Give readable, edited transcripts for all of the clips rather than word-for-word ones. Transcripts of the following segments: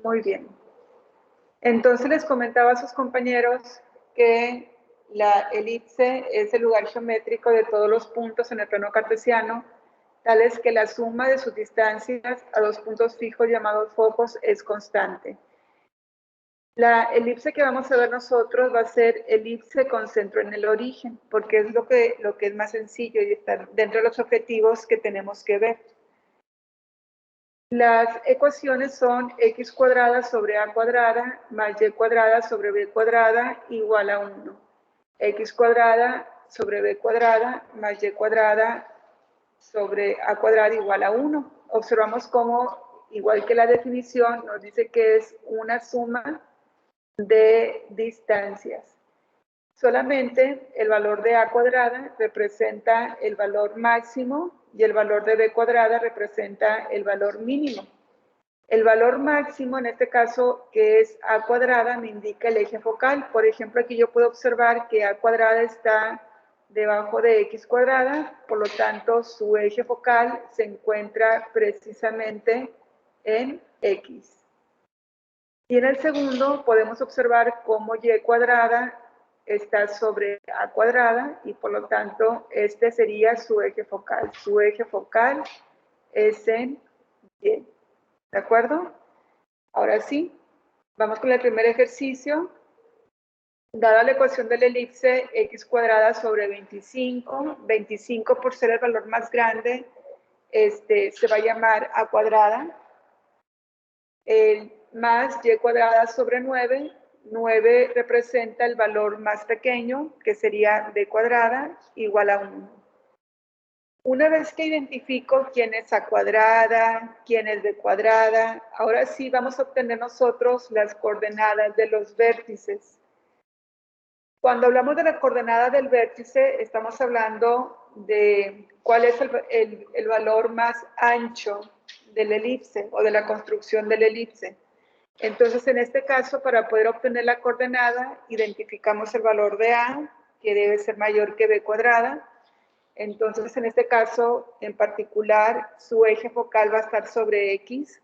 Muy bien. Entonces les comentaba a sus compañeros que la elipse es el lugar geométrico de todos los puntos en el plano cartesiano, tales que la suma de sus distancias a dos puntos fijos llamados focos es constante. La elipse que vamos a ver nosotros va a ser elipse con centro en el origen, porque es lo que es más sencillo y está dentro de los objetivos que tenemos que ver. Las ecuaciones son x cuadrada sobre a cuadrada más y cuadrada sobre b cuadrada igual a 1. X cuadrada sobre b cuadrada más y cuadrada sobre a cuadrada igual a 1. Observamos cómo, igual que la definición, nos dice que es una suma de distancias. Solamente el valor de a cuadrada representa el valor máximo y el valor de b cuadrada representa el valor mínimo. El valor máximo, en este caso, que es a cuadrada, me indica el eje focal. Por ejemplo, aquí yo puedo observar que a cuadrada está debajo de x cuadrada, por lo tanto, su eje focal se encuentra precisamente en x. Y en el segundo podemos observar cómo y cuadrada está sobre a cuadrada y por lo tanto este sería su eje focal. Su eje focal es en y. ¿De acuerdo? Ahora sí, vamos con el primer ejercicio. Dada la ecuación de la elipse x cuadrada sobre 25, 25 por ser el valor más grande, se va a llamar a cuadrada, más y cuadrada sobre 9, 9 representa el valor más pequeño, que sería b cuadrada, igual a 1. Una vez que identifico quién es a cuadrada, quién es b cuadrada, ahora sí vamos a obtener nosotros las coordenadas de los vértices. Cuando hablamos de la coordenada del vértice, estamos hablando de cuál es el valor más ancho de la elipse o de la construcción de la elipse. Entonces, en este caso, para poder obtener la coordenada, identificamos el valor de A, que debe ser mayor que b cuadrada. Entonces, en este caso, en particular, su eje focal va a estar sobre X,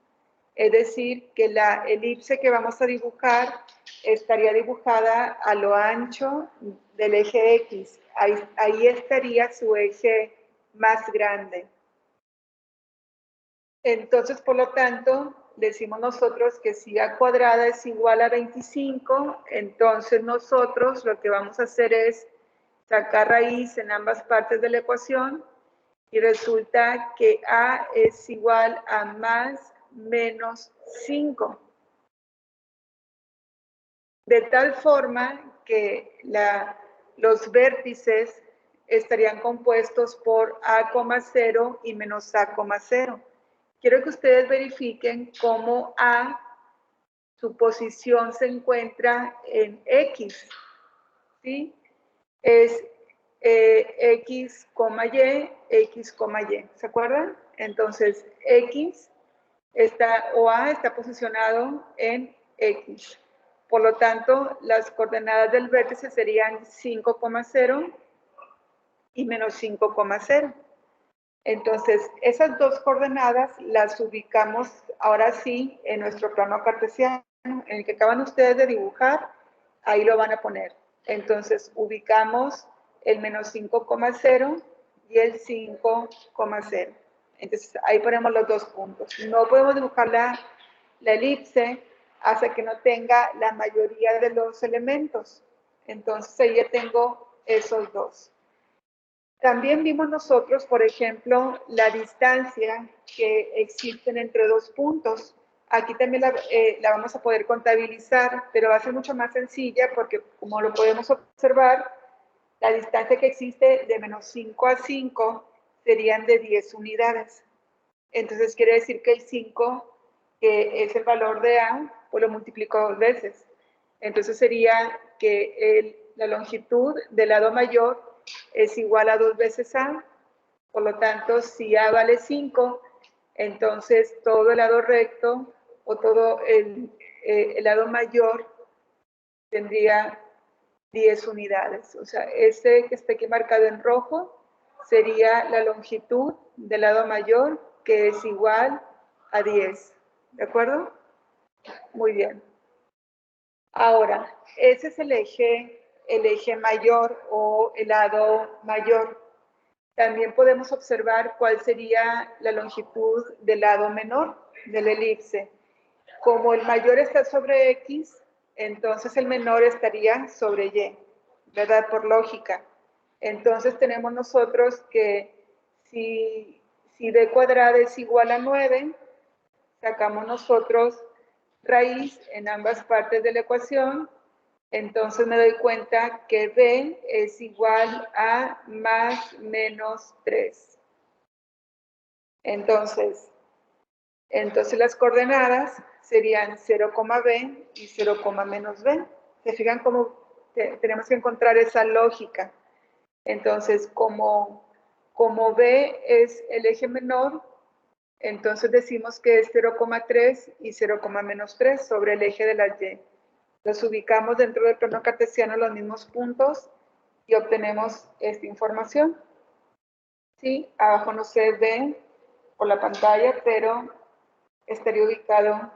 es decir, que la elipse que vamos a dibujar estaría dibujada a lo ancho del eje X. Ahí estaría su eje más grande. Entonces, por lo tanto, decimos nosotros que si a cuadrada es igual a 25, entonces nosotros lo que vamos a hacer es sacar raíz en ambas partes de la ecuación y resulta que a es igual a más menos 5. De tal forma que los vértices estarían compuestos por a, 0 y menos a, 0. Quiero que ustedes verifiquen cómo a, su posición se encuentra en x, ¿sí? Es x, y, x, y. ¿Se acuerdan? Entonces, x o a está posicionado en x. Por lo tanto, las coordenadas del vértice serían 5,0 y menos 5,0. Entonces, esas dos coordenadas las ubicamos ahora sí en nuestro plano cartesiano, en el que acaban ustedes de dibujar, ahí lo van a poner. Entonces, ubicamos el menos 5,0 y el 5,0. Entonces, ahí ponemos los dos puntos. No podemos dibujar la elipse hasta que no tenga la mayoría de los elementos. Entonces, ahí ya tengo esos dos. También vimos nosotros, por ejemplo, la distancia que existen entre dos puntos. Aquí también la vamos a poder contabilizar, pero va a ser mucho más sencilla porque, como lo podemos observar, la distancia que existe de menos 5 a 5 serían de 10 unidades. Entonces, quiere decir que el 5, que es el valor de A, pues lo multiplico 2 veces. Entonces, sería que la longitud del lado mayor es igual a 2 veces A. Por lo tanto, si A vale 5, entonces todo el lado recto o todo el lado mayor tendría 10 unidades. O sea, este que está aquí marcado en rojo sería la longitud del lado mayor, que es igual a 10. ¿De acuerdo? Muy bien. Ahora, ese es el eje mayor o el lado mayor. También podemos observar cuál sería la longitud del lado menor del elipse. Como el mayor está sobre X, entonces el menor estaría sobre Y, ¿verdad? Por lógica. Entonces tenemos nosotros que si b cuadrada es igual a 9, sacamos nosotros raíz en ambas partes de la ecuación, entonces me doy cuenta que b es igual a más menos 3. Entonces las coordenadas serían 0, b y 0, menos b. ¿Se fijan cómo tenemos que encontrar esa lógica? Entonces, como b es el eje menor, entonces decimos que es 0,3 y 0, menos 3 sobre el eje de las y. Los ubicamos dentro del plano cartesiano los mismos puntos y obtenemos esta información. Sí, abajo no se ve por la pantalla, pero estaría ubicado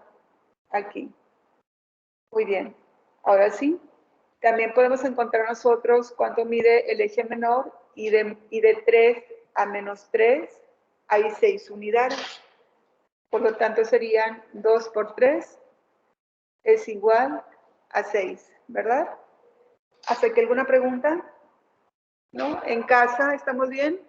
aquí. Muy bien. Ahora sí, también podemos encontrar nosotros cuánto mide el eje menor y de 3 a menos 3 hay 6 unidades. Por lo tanto, serían 2 por 3 es igual a 6, ¿verdad? ¿Hasta aquí alguna pregunta? ¿No? ¿En casa estamos bien?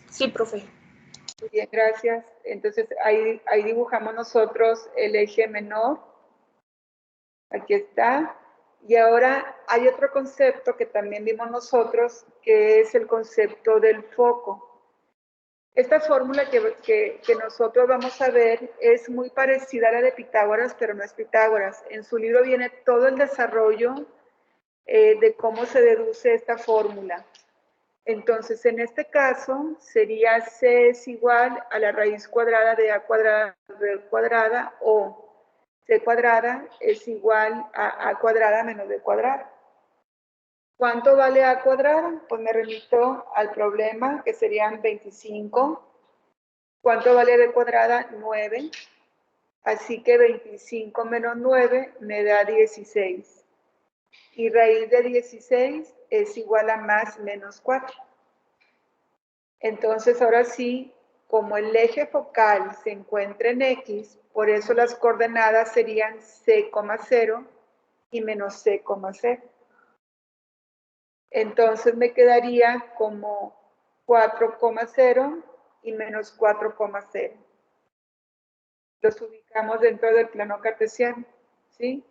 Sí, profe. Muy bien, gracias. Entonces, ahí dibujamos nosotros el eje menor. Aquí está. Y ahora hay otro concepto que también vimos nosotros, que es el concepto del foco. Esta fórmula que nosotros vamos a ver es muy parecida a la de Pitágoras, pero no es Pitágoras. En su libro viene todo el desarrollo de cómo se deduce esta fórmula. Entonces, en este caso, sería C es igual a la raíz cuadrada de A cuadrada B cuadrada, o C cuadrada es igual a A cuadrada menos B cuadrada. ¿Cuánto vale A cuadrada? Pues me remito al problema, que serían 25. ¿Cuánto vale B cuadrada? 9. Así que 25 menos 9 me da 16. Y raíz de 16 es igual a más menos 4. Entonces, ahora sí, como el eje focal se encuentra en X, por eso las coordenadas serían C, 0 y menos C, 0. Entonces me quedaría como 4, 0 y menos 4, 0. Los ubicamos dentro del plano cartesiano, ¿sí?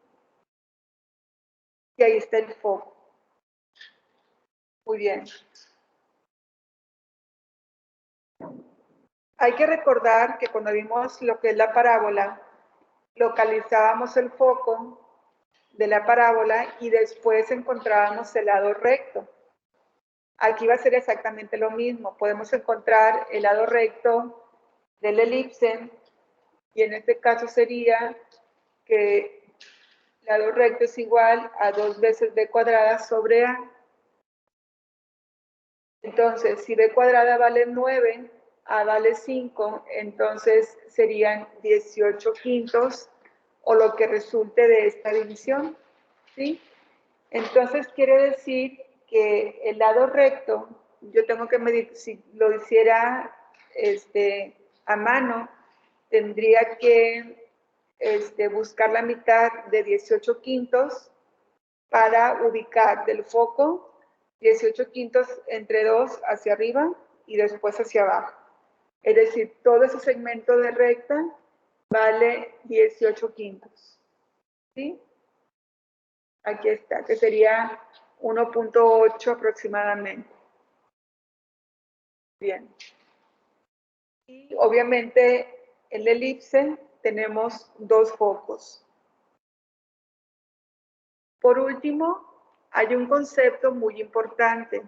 Y ahí está el foco. Muy bien. Hay que recordar que cuando vimos lo que es la parábola, localizábamos el foco de la parábola y después encontrábamos el lado recto. Aquí va a ser exactamente lo mismo. Podemos encontrar el lado recto del elipse y en este caso sería que el lado recto es igual a 2 veces b cuadrada sobre a. Entonces, si b cuadrada vale 9, a vale 5, entonces serían 18 quintos o lo que resulte de esta división, ¿sí? Entonces quiere decir que el lado recto, yo tengo que medir, si lo hiciera a mano, tendría que buscar la mitad de 18 quintos para ubicar del foco 18 quintos entre 2 hacia arriba y después hacia abajo. Es decir, todo ese segmento de recta vale 18 quintos. ¿Sí? Aquí está, que sería 1.8 aproximadamente. Bien. Y obviamente en el elipse tenemos dos focos. Por último, hay un concepto muy importante,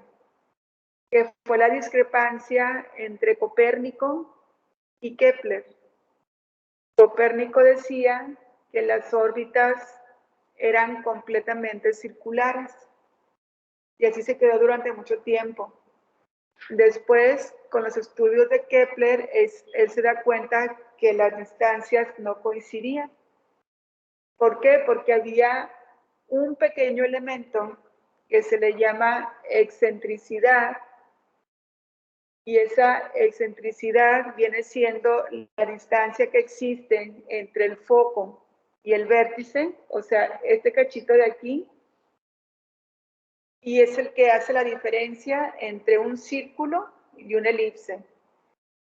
que fue la discrepancia entre Copérnico y Kepler. Copérnico decía que las órbitas eran completamente circulares y así se quedó durante mucho tiempo. Después, con los estudios de Kepler, él se da cuenta que las distancias no coincidían. ¿Por qué? Porque había un pequeño elemento que se le llama excentricidad, y esa excentricidad viene siendo la distancia que existe entre el foco y el vértice, o sea, este cachito de aquí, y es el que hace la diferencia entre un círculo y una elipse.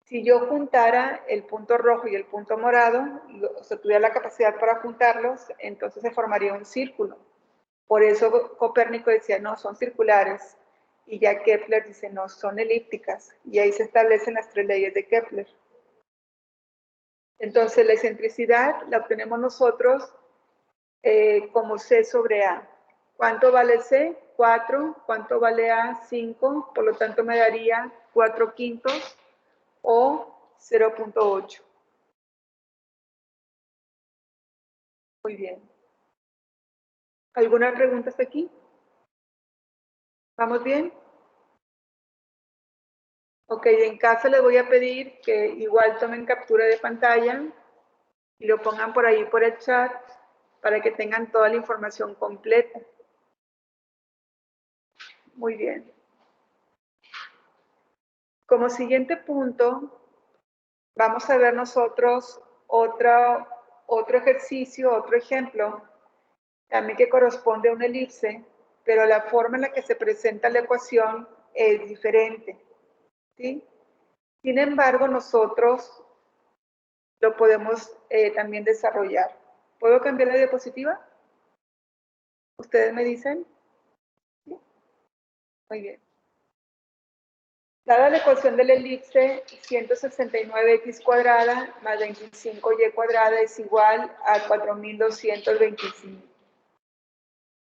Si yo juntara el punto rojo y el punto morado, o sea, tuviera la capacidad para juntarlos, entonces se formaría un círculo. Por eso Copérnico decía, no, son circulares. Y ya Kepler dice, no, son elípticas. Y ahí se establecen las 3 leyes de Kepler. Entonces, la excentricidad la obtenemos nosotros como C sobre A. ¿Cuánto vale C? 4. ¿Cuánto vale A? 5. Por lo tanto, me daría 4/5 o 0.8. Muy bien. ¿Alguna pregunta hasta aquí? ¿Vamos bien? Ok, en casa les voy a pedir que igual tomen captura de pantalla y lo pongan por ahí por el chat para que tengan toda la información completa. Muy bien. Como siguiente punto, vamos a ver nosotros otro ejercicio, otro ejemplo, también que corresponde a una elipse, pero la forma en la que se presenta la ecuación es diferente, ¿sí? Sin embargo, nosotros lo podemos también desarrollar. ¿Puedo cambiar la diapositiva? ¿Ustedes me dicen? ¿Sí? Muy bien. Dada la ecuación de la elipse, 169x cuadrada más 25y cuadrada es igual a 4225.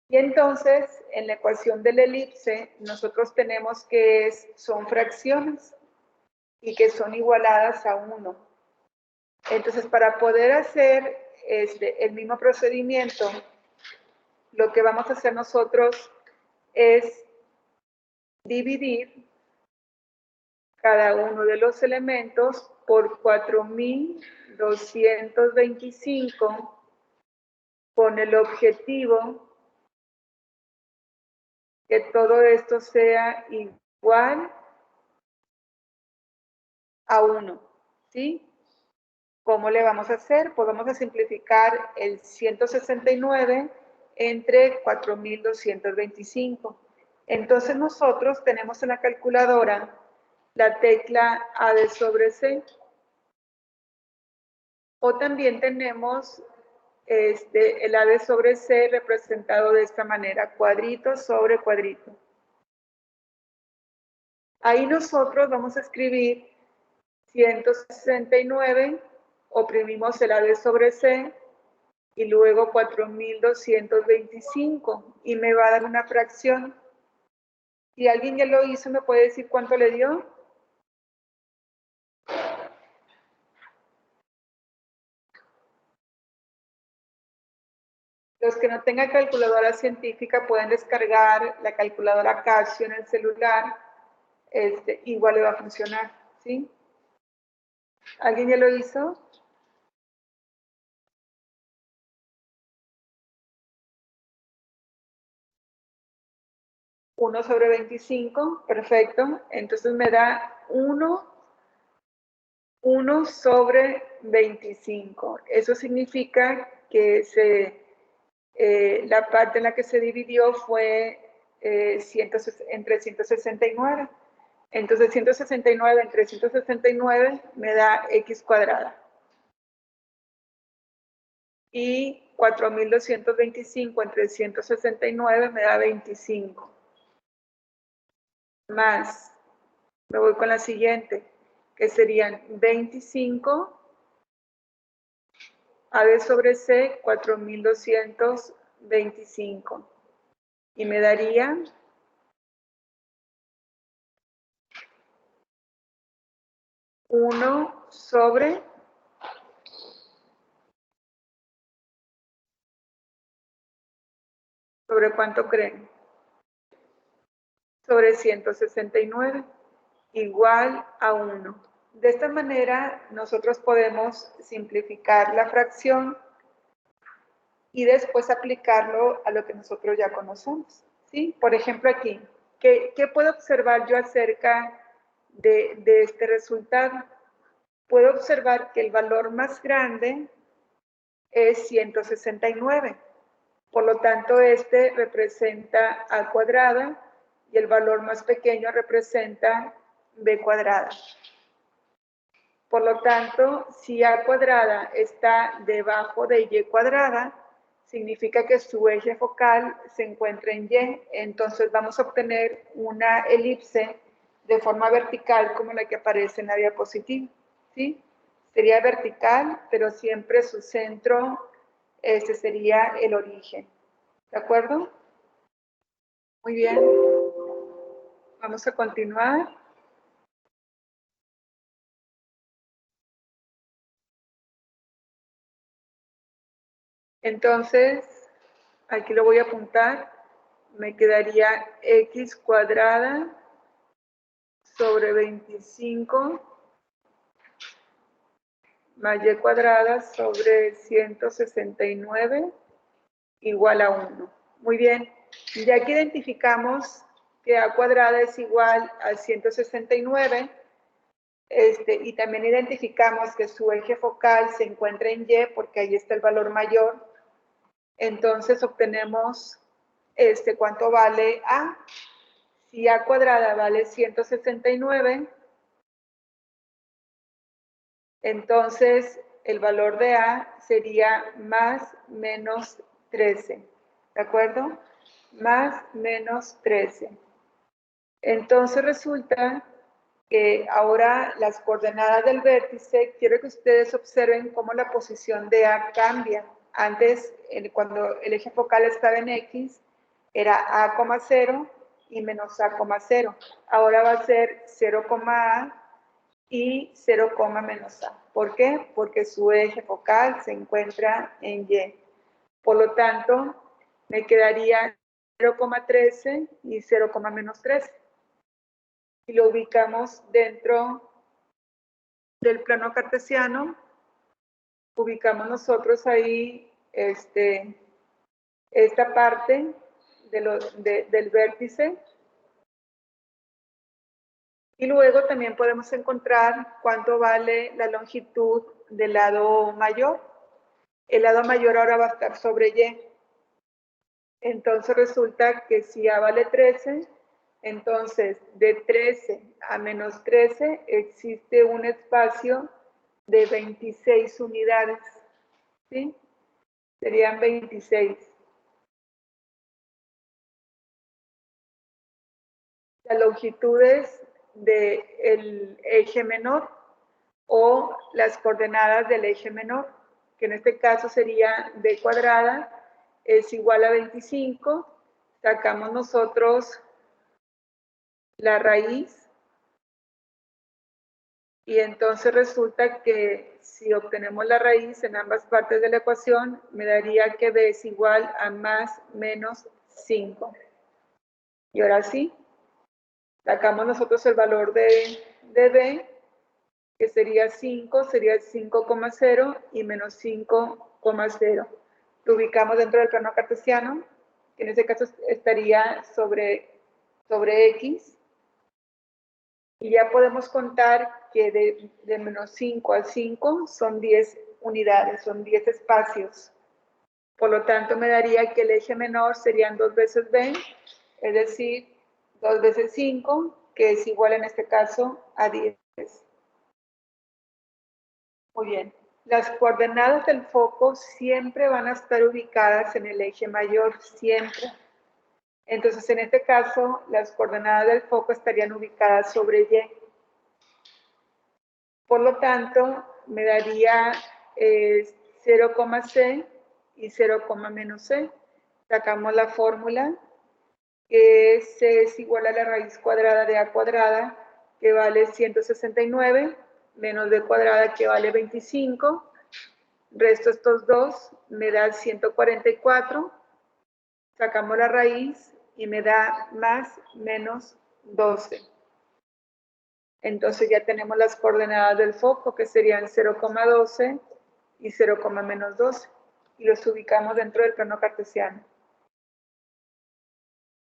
Y entonces, en la ecuación de la elipse, nosotros tenemos que son fracciones y que son igualadas a 1. Entonces, para poder hacer el mismo procedimiento, lo que vamos a hacer nosotros es dividir cada uno de los elementos por 4225 con el objetivo que todo esto sea igual a 1, ¿sí? ¿Cómo le vamos a hacer? Pues vamos a simplificar el 169 entre 4225. Entonces nosotros tenemos en la calculadora la tecla A de sobre C, o también tenemos el A de sobre C representado de esta manera, cuadrito sobre cuadrito. Ahí nosotros vamos a escribir 169, oprimimos el A de sobre C, y luego 4225, y me va a dar una fracción. Si alguien ya lo hizo, ¿me puede decir cuánto le dio? Los que no tengan calculadora científica pueden descargar la calculadora Casio en el celular, igual le va a funcionar, ¿sí? ¿Alguien ya lo hizo? Uno sobre 25, perfecto. Entonces me da 1 sobre 25. Eso significa que la parte en la que se dividió fue entre 169. Entonces 169 entre 169 me da x cuadrada. Y 4225 entre 169 me da 25. Más, me voy con la siguiente, que serían 25 A de sobre C, 4225. Y me daría 1 sobre ¿sobre cuánto creen? Sobre 169. igual a 1. De esta manera, nosotros podemos simplificar la fracción y después aplicarlo a lo que nosotros ya conocemos, ¿sí? Por ejemplo, aquí, ¿qué puedo observar yo acerca de este resultado? Puedo observar que el valor más grande es 169. Por lo tanto, este representa a cuadrada y el valor más pequeño representa b cuadrada. Por lo tanto, si a cuadrada está debajo de y cuadrada, significa que su eje focal se encuentra en y. Entonces vamos a obtener una elipse de forma vertical como la que aparece en la diapositiva, ¿sí? Sería vertical, pero siempre su centro sería el origen. ¿De acuerdo? Muy bien. Vamos a continuar. Entonces, aquí lo voy a apuntar. Me quedaría x cuadrada sobre 25 más y cuadrada sobre 169 igual a 1. Muy bien. Ya que identificamos que a cuadrada es igual a 169, y también identificamos que su eje focal se encuentra en y porque ahí está el valor mayor, entonces obtenemos cuánto vale a. Si a cuadrada vale 169, entonces el valor de a sería más menos 13, ¿de acuerdo? Más menos 13. Entonces resulta que ahora las coordenadas del vértice, quiero que ustedes observen cómo la posición de a cambia. Antes, cuando el eje focal estaba en x, era a, 0 y menos a, 0. Ahora va a ser 0, a y 0, menos a. ¿Por qué? Porque su eje focal se encuentra en y. Por lo tanto, me quedaría 0,13 y 0, menos 13. Si lo ubicamos dentro del plano cartesiano, ubicamos nosotros ahí esta parte del vértice. Y luego también podemos encontrar cuánto vale la longitud del lado mayor. El lado mayor ahora va a estar sobre y. Entonces resulta que si a vale 13, entonces de 13 a menos 13 existe un espacio de 26 unidades, ¿sí? Serían 26. Las longitudes del eje menor o las coordenadas del eje menor, que en este caso sería b cuadrada es igual a 25, sacamos nosotros la raíz y entonces resulta que si obtenemos la raíz en ambas partes de la ecuación, me daría que b es igual a más menos 5. Y ahora sí, sacamos nosotros el valor de b, que sería 5, sería 5,0 y menos 5,0. Lo ubicamos dentro del plano cartesiano, que en este caso estaría sobre x. Y ya podemos contar que de menos 5 a 5 son 10 unidades, son 10 espacios. Por lo tanto, me daría que el eje menor serían 2 veces b, es decir, 2 veces 5, que es igual en este caso a 10. Muy bien. Las coordenadas del foco siempre van a estar ubicadas en el eje mayor, siempre. Entonces, en este caso, las coordenadas del foco estarían ubicadas sobre y. Por lo tanto, me daría 0,c y 0, menos c. Sacamos la fórmula, que c es igual a la raíz cuadrada de a cuadrada, que vale 169, menos b cuadrada, que vale 25. Resto estos dos, me da 144. Sacamos la raíz y me da más menos 12. Entonces ya tenemos las coordenadas del foco, que serían 0,12 y 0,-12. Y los ubicamos dentro del plano cartesiano.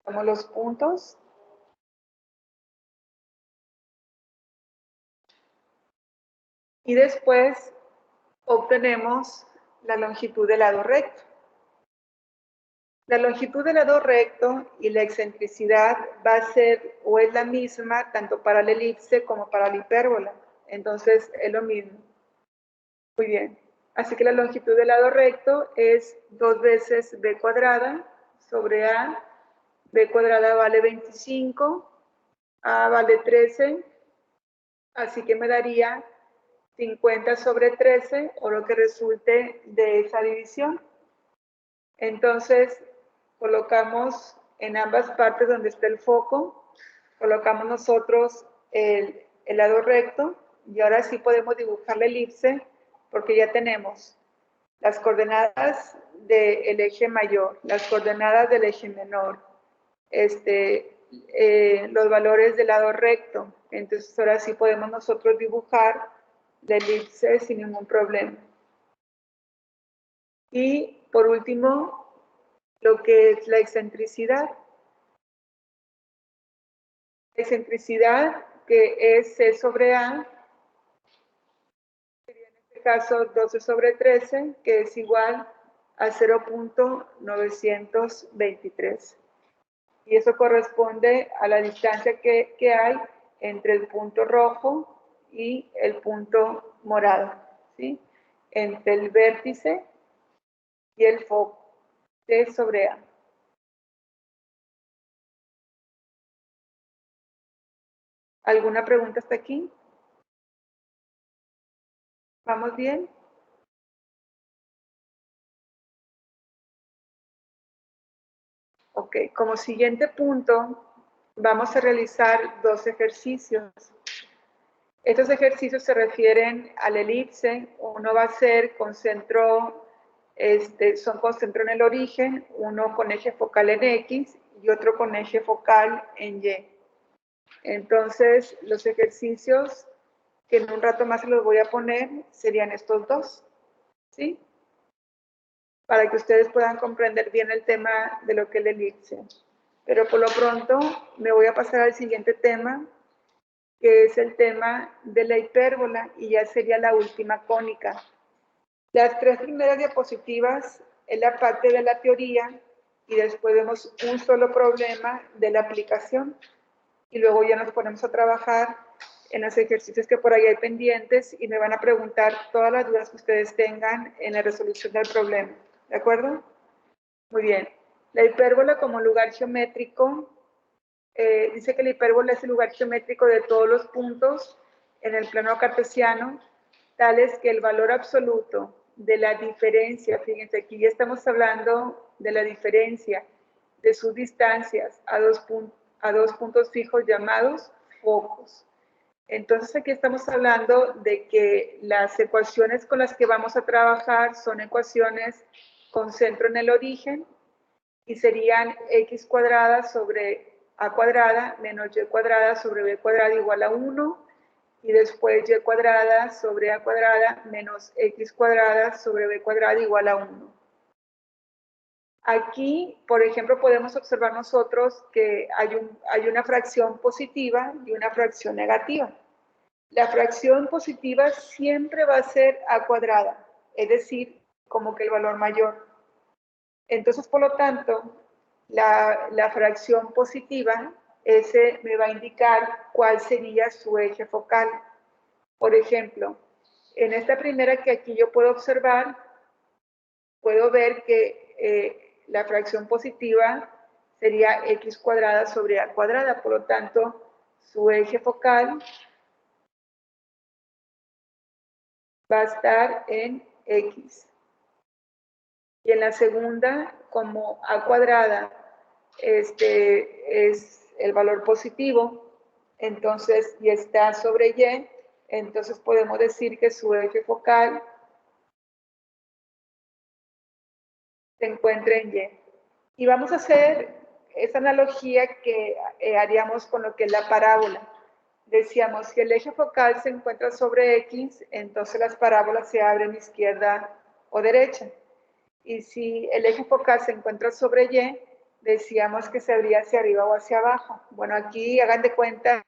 Tomamos los puntos. Y después obtenemos la longitud del lado recto. La longitud del lado recto y la excentricidad va a ser o es la misma tanto para la elipse como para la hipérbola. Entonces es lo mismo. Muy bien. Así que la longitud del lado recto es 2 veces b cuadrada sobre a. B cuadrada vale 25, a vale 13. Así que me daría 50 sobre 13 o lo que resulte de esa división. Entonces, colocamos en ambas partes donde está el foco, colocamos nosotros el lado recto y ahora sí podemos dibujar la elipse porque ya tenemos las coordenadas del eje mayor, las coordenadas del eje menor, los valores del lado recto. Entonces ahora sí podemos nosotros dibujar la elipse sin ningún problema. Y por último, lo que es la excentricidad. La excentricidad, que es C sobre A, sería en este caso 12 sobre 13, que es igual a 0.923. Y eso corresponde a la distancia que hay entre el punto rojo y el punto morado, ¿sí? Entre el vértice y el foco, C sobre A. ¿Alguna pregunta hasta aquí? ¿Vamos bien? Ok, como siguiente punto, vamos a realizar 2 ejercicios. Estos ejercicios se refieren a la elipse. Uno va a ser con centro, son con centro en el origen, uno con eje focal en X y otro con eje focal en Y. Entonces, los ejercicios que en un rato más se los voy a poner serían estos dos, ¿sí? Para que ustedes puedan comprender bien el tema de lo que es la elipse. Pero por lo pronto me voy a pasar al siguiente tema, que es el tema de la hipérbola, y ya sería la última cónica. Las 3 primeras diapositivas es la parte de la teoría y después vemos un solo problema de la aplicación y luego ya nos ponemos a trabajar en los ejercicios que por ahí hay pendientes y me van a preguntar todas las dudas que ustedes tengan en la resolución del problema. ¿De acuerdo? Muy bien. La hipérbola como lugar geométrico, dice que la hipérbola es el lugar geométrico de todos los puntos en el plano cartesiano, tales que el valor absoluto de la diferencia, fíjense, aquí ya estamos hablando de la diferencia de sus distancias a dos puntos fijos llamados focos. Entonces aquí estamos hablando de que las ecuaciones con las que vamos a trabajar son ecuaciones con centro en el origen y serían x cuadrada sobre a cuadrada menos y cuadrada sobre b cuadrada igual a 1 y después y cuadrada sobre a cuadrada menos x cuadrada sobre b cuadrada igual a 1. Aquí, por ejemplo, podemos observar nosotros que hay una fracción positiva y una fracción negativa. La fracción positiva siempre va a ser a cuadrada, es decir, como que el valor mayor. Entonces, por lo tanto, la fracción positiva, ese me va a indicar cuál sería su eje focal. Por ejemplo, en esta primera que aquí yo puedo observar, puedo ver que la fracción positiva sería x cuadrada sobre a cuadrada, por lo tanto, su eje focal va a estar en x. Y en la segunda, como a cuadrada es el valor positivo, entonces y está sobre y, entonces podemos decir que su eje focal se encuentra en y. Y vamos a hacer esa analogía que haríamos con lo que es la parábola. decíamos, si el eje focal se encuentra sobre X, entonces las parábolas se abren izquierda o derecha. Y si el eje focal se encuentra sobre Y, decíamos que se abría hacia arriba o hacia abajo. Bueno, aquí hagan de cuenta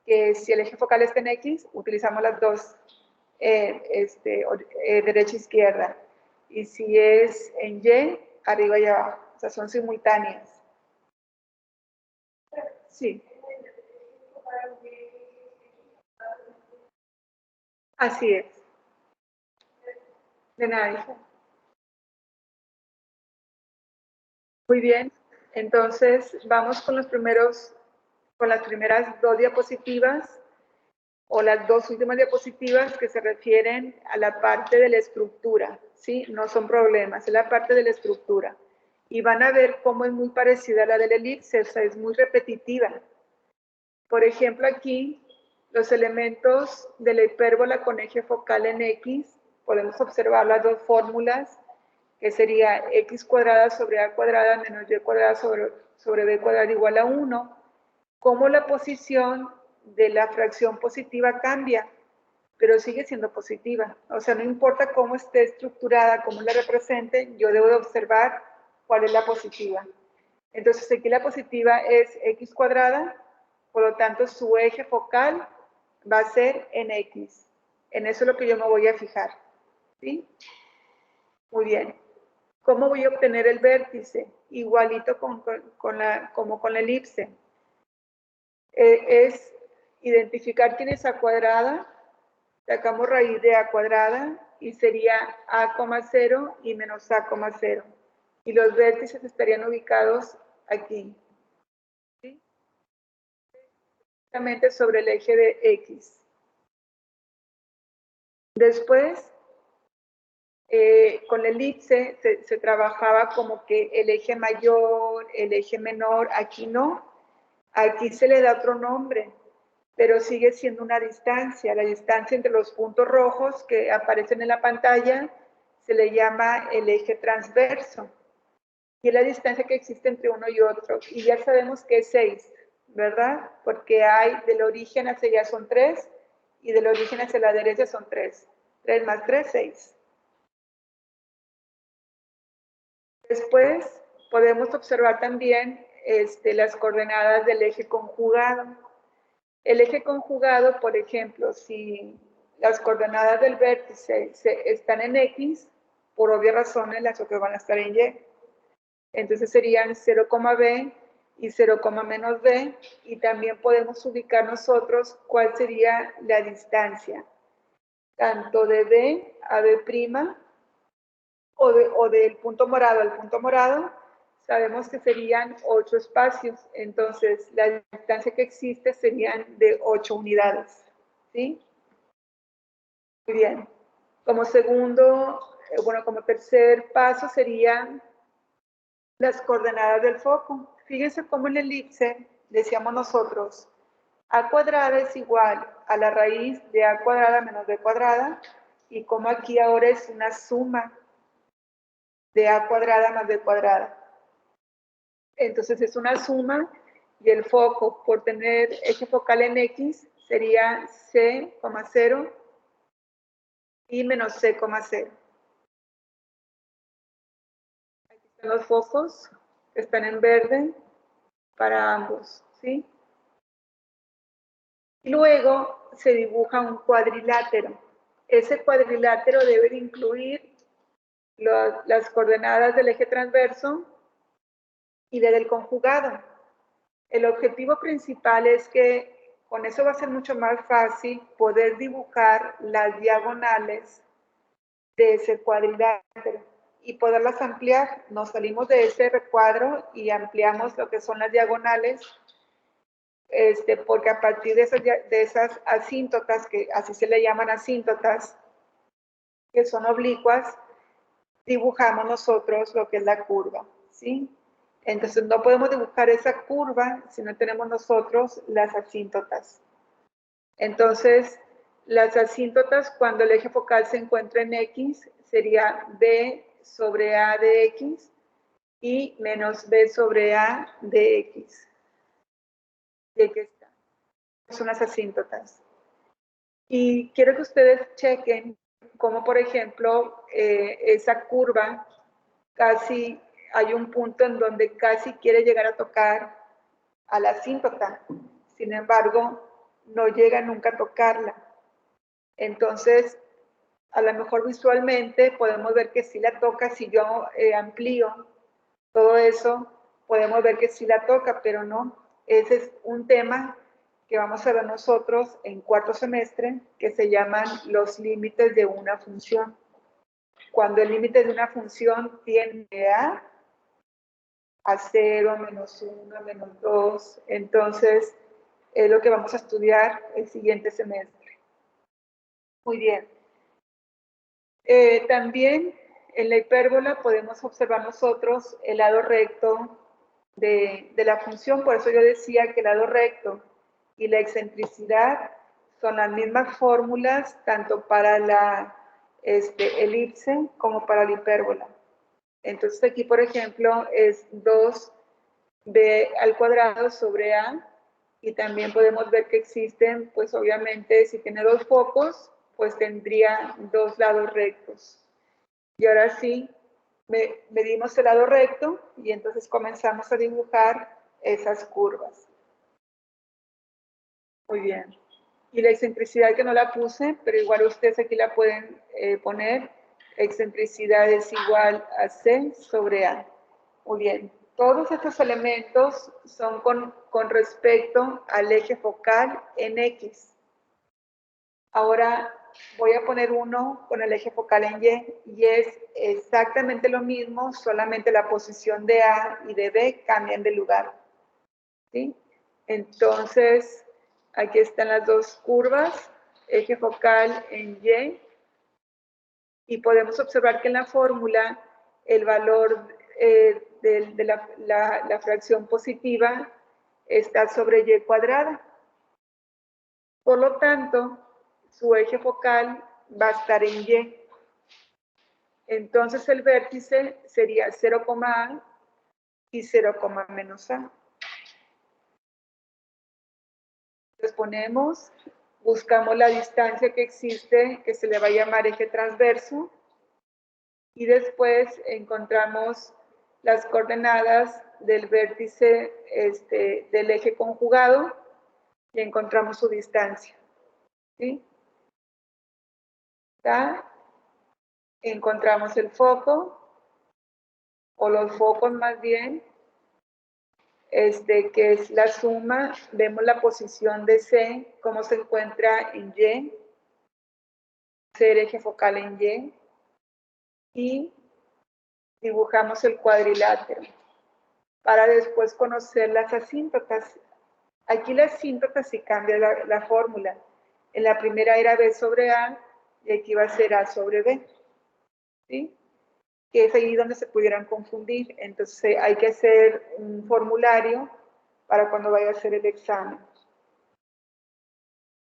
que si el eje focal está en X, utilizamos las dos, derecha e izquierda. Y si es en Y, arriba y abajo. O sea, son simultáneas. Sí. Así es. De nada, hija. Muy bien. Entonces, vamos con las primeras dos diapositivas o las dos últimas diapositivas que se refieren a la parte de la estructura, ¿sí? No son problemas, es la parte de la estructura. Y van a ver cómo es muy parecida a la de la elipse, o sea, es muy repetitiva. Por ejemplo, aquí, los elementos de la hipérbola con eje focal en X, podemos observar las dos fórmulas, que sería X cuadrada sobre A cuadrada menos Y cuadrada sobre B cuadrada igual a 1, cómo la posición de la fracción positiva cambia, pero sigue siendo positiva. O sea, no importa cómo esté estructurada, cómo la represente, yo debo de observar cuál es la positiva. Entonces, aquí la positiva es X cuadrada, por lo tanto, su eje focal va a ser en X. En eso es lo que yo me voy a fijar. ¿Sí? Muy bien. ¿Cómo voy a obtener el vértice? Igualito como con la elipse. Es identificar quién es A cuadrada, sacamos raíz de A cuadrada y sería A, 0 y menos A, 0. Y los vértices estarían ubicados aquí. ¿Sí? Exactamente sobre el eje de X. Después, con la elipse se trabajaba como que el eje mayor, el eje menor, aquí no. Aquí se le da otro nombre, pero sigue siendo una distancia. La distancia entre los puntos rojos que aparecen en la pantalla se le llama el eje transverso. Y es la distancia que existe entre uno y otro. Y ya sabemos que es 6, ¿verdad? Porque hay del origen hacia allá son 3 y del origen hacia la derecha son 3. 3 más 3, 6. Después podemos observar también las coordenadas del eje conjugado. El eje conjugado, por ejemplo, si las coordenadas del vértice están en X, por obvias razones las otras van a estar en Y. Entonces serían 0, B y 0, menos B, y también podemos ubicar nosotros cuál sería la distancia, tanto de B a B' o del punto morado al punto morado, sabemos que serían 8 espacios, entonces la distancia que existe serían de 8 unidades, ¿sí? Muy bien. Como como tercer paso serían las coordenadas del foco. Fíjense cómo en la elipse decíamos nosotros, A cuadrada es igual a la raíz de A cuadrada menos B cuadrada, y como aquí ahora es una suma de A cuadrada más B cuadrada. Entonces es una suma y el foco por tener eje focal en X sería C, 0 y menos C, 0. Aquí están los focos que están en verde para ambos, ¿sí? Y luego se dibuja un cuadrilátero. Ese cuadrilátero debe de incluir las coordenadas del eje transverso y del conjugado. El objetivo principal es que con eso va a ser mucho más fácil poder dibujar las diagonales de ese cuadrilátero y poderlas ampliar. Nos salimos de ese recuadro y ampliamos lo que son las diagonales, porque a partir de esas asíntotas, que así se le llaman asíntotas, que son oblicuas, dibujamos nosotros lo que es la curva, ¿sí? Entonces no podemos dibujar esa curva si no tenemos nosotros las asíntotas. Entonces, las asíntotas cuando el eje focal se encuentra en X sería B sobre A de X y menos B sobre A de X. Y aquí está. son las asíntotas. Y quiero que ustedes chequen cómo, por ejemplo, esa curva casi hay un punto en donde casi quiere llegar a tocar a la asíntota. Sin embargo, no llega nunca a tocarla. Entonces, a lo mejor visualmente podemos ver que sí la toca. Si yo amplío todo eso, podemos ver que sí la toca, pero no. Ese es un tema que vamos a ver nosotros en cuarto semestre, que se llaman los límites de una función. Cuando el límite de una función tiende a 0, menos 1, menos 2, entonces es lo que vamos a estudiar el siguiente semestre. Muy bien. También en la hipérbola podemos observar nosotros el lado recto de la función. Por eso yo decía que el lado recto y la excentricidad son las mismas fórmulas tanto para la elipse como para la hipérbola. Entonces aquí, por ejemplo, es 2b al cuadrado sobre a, y también podemos ver que existen, pues obviamente, si tiene dos focos, pues tendría dos lados rectos. Y ahora sí, medimos el lado recto y entonces comenzamos a dibujar esas curvas. Muy bien. Y la excentricidad que no la puse, pero igual ustedes aquí la pueden poner. Excentricidad es igual a C sobre A. Muy bien. Todos estos elementos son con respecto al eje focal en X. Ahora voy a poner uno con el eje focal en Y es exactamente lo mismo, solamente la posición de A y de B cambian de lugar. ¿Sí? Entonces, aquí están las dos curvas, eje focal en y podemos observar que en la fórmula el valor de la fracción positiva está sobre Y cuadrada. Por lo tanto, su eje focal va a estar en Y. Entonces el vértice sería 0,A y 0, menos A. Entonces ponemos, buscamos la distancia que existe, que se le va a llamar eje transverso, y después encontramos las coordenadas del vértice del eje conjugado y encontramos su distancia. ¿Sí? ¿Está? Encontramos el foco, o los focos más bien, que es la suma. Vemos la posición de C, cómo se encuentra en Y, ser eje focal en y dibujamos el cuadrilátero para después conocer las asíntotas. Aquí la asíntota sí cambia la fórmula. En la primera era B sobre A y aquí va a ser A sobre B. ¿Sí? Que es ahí donde se pudieran confundir. Entonces hay que hacer un formulario para cuando vaya a hacer el examen.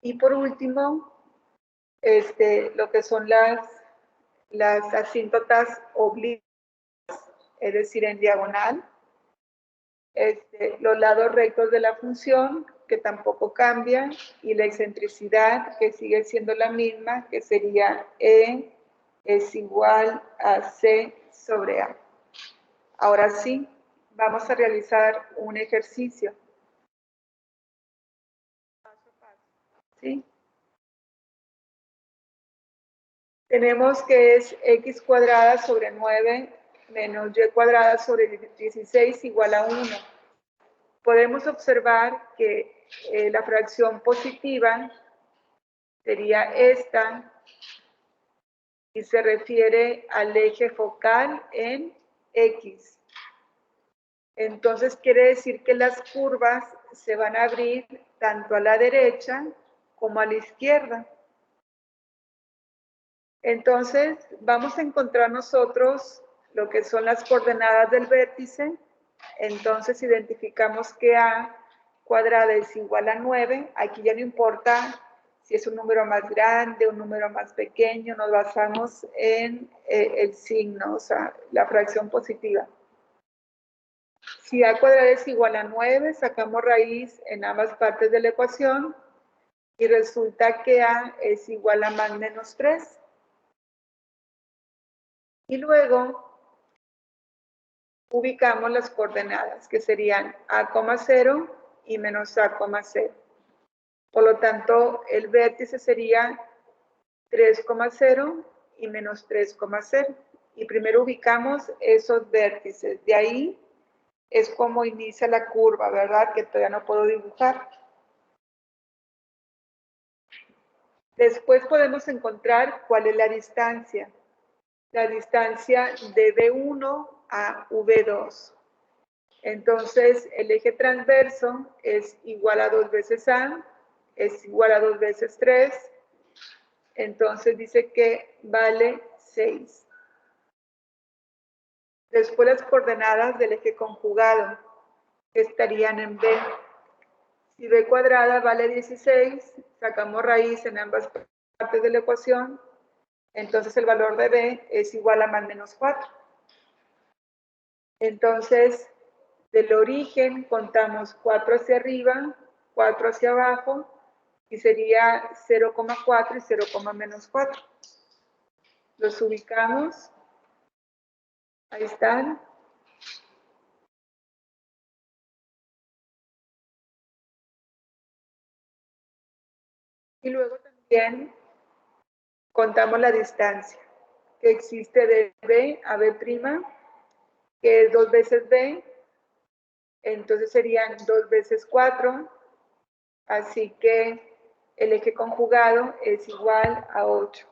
Y por último, lo que son las asíntotas oblicuas, es decir, en diagonal. Los lados rectos de la función, que tampoco cambian, y la excentricidad, que sigue siendo la misma, que sería E es igual a C sobre A. Ahora sí, vamos a realizar un ejercicio. Paso a paso. ¿Sí? Tenemos que es x cuadrada sobre 9 menos y cuadrada sobre 16 igual a 1. Podemos observar que la fracción positiva sería esta y se refiere al eje focal en X. Entonces quiere decir que las curvas se van a abrir tanto a la derecha como a la izquierda. Entonces vamos a encontrar nosotros lo que son las coordenadas del vértice. Entonces identificamos que A cuadrada es igual a 9. Aquí ya no importa si es un número más grande, un número más pequeño, nos basamos en el signo, o sea, la fracción positiva. Si A cuadrada es igual a 9, sacamos raíz en ambas partes de la ecuación Y resulta que A es igual a más menos 3. Y luego ubicamos las coordenadas, que serían A,0 y menos A,0. Por lo tanto, el vértice sería 3,0 y menos 3,0. Y primero ubicamos esos vértices. De ahí es como inicia la curva, ¿verdad? Que todavía no puedo dibujar. Después podemos encontrar cuál es la distancia. La distancia de B1 a V2. Entonces, el eje transverso es igual a 2 veces A, es igual a 2 veces 3. Entonces dice que vale 6. Después las coordenadas del eje conjugado estarían en B. Si B cuadrada vale 16, sacamos raíz en ambas partes de la ecuación, entonces el valor de B es igual a más menos 4. Entonces, del origen contamos 4 hacia arriba, 4 hacia abajo, y sería 0,4 y 0, menos 4. Los ubicamos. Ahí están. Y luego también contamos la distancia que existe de B a B', que es 2 veces B, entonces serían 2 veces 4, así que el eje conjugado es igual a 8.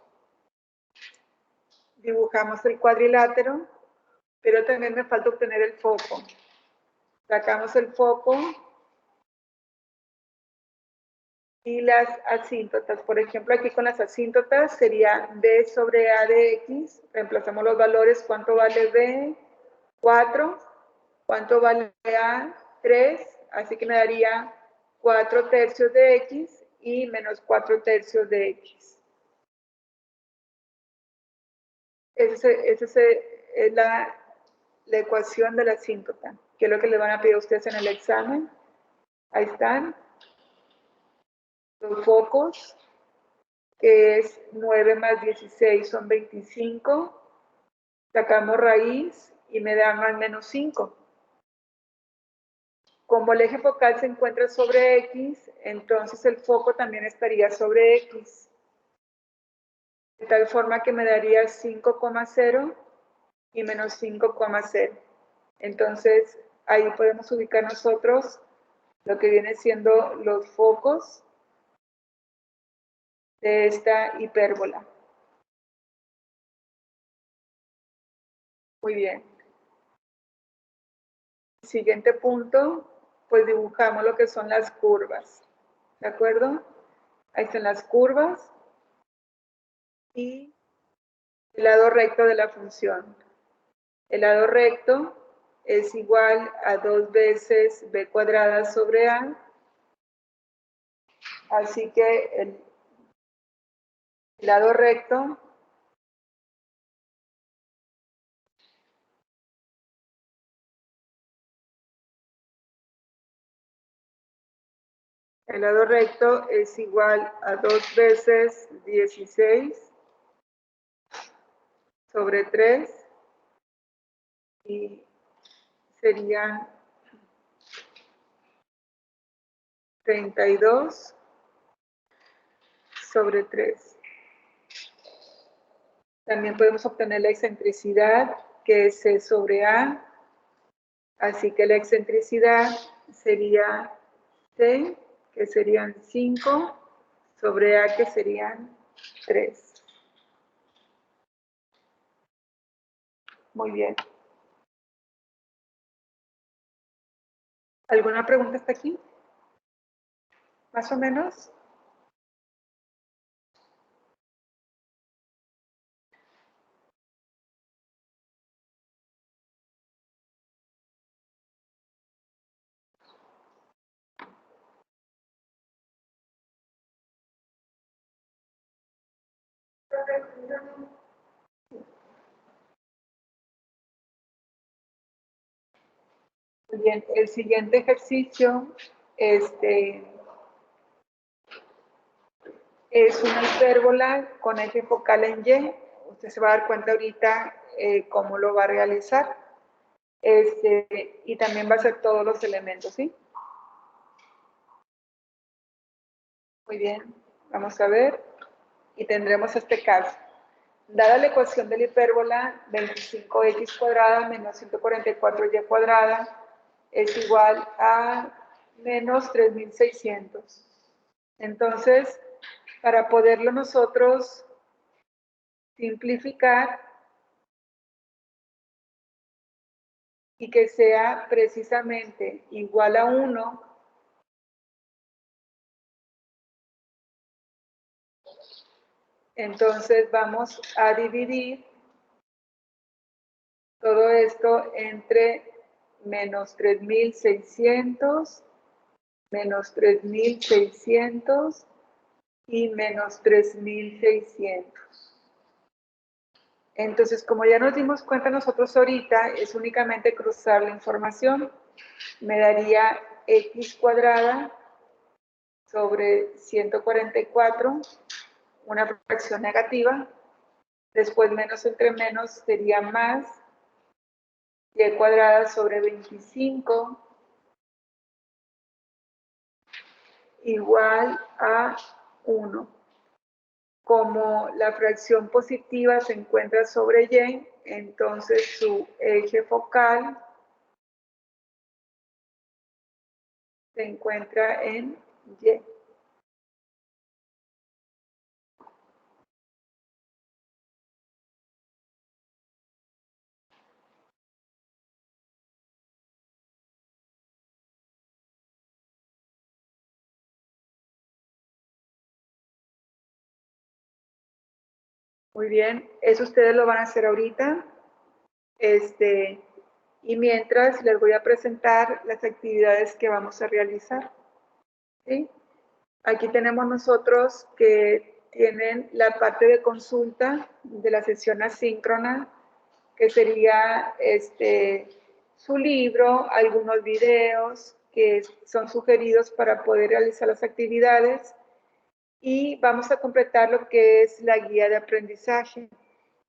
Dibujamos el cuadrilátero, pero también me falta obtener el foco. Sacamos el foco y las asíntotas. Por ejemplo, aquí con las asíntotas sería B sobre A de X. Reemplazamos los valores. ¿Cuánto vale B? 4. ¿Cuánto vale A? 3. Así que me daría 4 tercios de X y menos 4 tercios de X. Esa es la ecuación de la asíntota, que es lo que le van a pedir a ustedes en el examen. Ahí están los focos, que es 9 más 16 son 25. Sacamos raíz y me da más menos 5. Como el eje focal se encuentra sobre X, entonces el foco también estaría sobre X. De tal forma que me daría 5,0 y menos 5,0. Entonces, ahí podemos ubicar nosotros lo que viene siendo los focos de esta hipérbola. Muy bien. Siguiente punto, pues dibujamos lo que son las curvas. ¿De acuerdo? Ahí están las curvas y el lado recto de la función. El lado recto es igual a 2 veces b cuadrada sobre a. Así que el lado recto es igual a 2 veces 16 sobre 3 y serían 32 sobre 3. También podemos obtener la excentricidad, que es C sobre A. Así que la excentricidad sería C, que serían 5, sobre A, que serían 3. Muy bien. ¿Alguna pregunta hasta aquí? ¿Más o menos? Muy bien, el siguiente ejercicio, es una hipérbola con eje focal en Y. Usted se va a dar cuenta ahorita cómo lo va a realizar. Y también va a ser todos los elementos, ¿sí? Muy bien, vamos a ver. Y tendremos este caso. Dada la ecuación de la hipérbola, 25x cuadrada menos 144y cuadrada es igual a menos 3600. Entonces, para poderlo nosotros simplificar y que sea precisamente igual a 1, entonces vamos a dividir todo esto entre menos 3600, menos 3600 y menos 3600. Entonces, como ya nos dimos cuenta nosotros ahorita, es únicamente cruzar la información. Me daría x cuadrada sobre 144, una fracción negativa. Después menos entre menos sería más y cuadrada sobre 25 igual a 1. Como la fracción positiva se encuentra sobre Y, entonces su eje focal se encuentra en Y. Muy bien, eso ustedes lo van a hacer ahorita. Y mientras les voy a presentar las actividades que vamos a realizar. ¿Sí? Aquí tenemos nosotros que tienen la parte de consulta de la sesión asíncrona, que sería su libro, algunos videos que son sugeridos para poder realizar las actividades, y vamos a completar lo que es la guía de aprendizaje,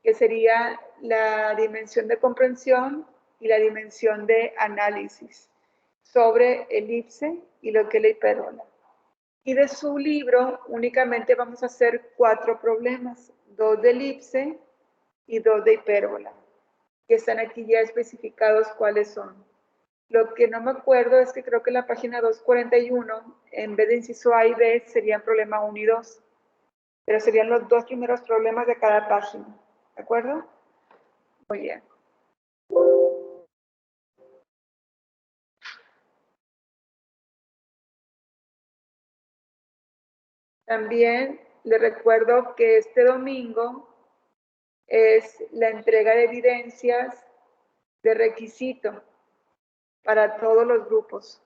que sería la dimensión de comprensión y la dimensión de análisis sobre elipse y lo que es la hipérbola. Y de su libro únicamente vamos a hacer 4 problemas, 2 de elipse y 2 de hipérbola, que están aquí ya especificados cuáles son. Lo que no me acuerdo es que creo que en la página 241, en vez de inciso A y B, serían problema 1 y 2, pero serían los 2 primeros problemas de cada página, ¿de acuerdo? Muy bien. También les recuerdo que este domingo es la entrega de evidencias de requisito para todos los grupos.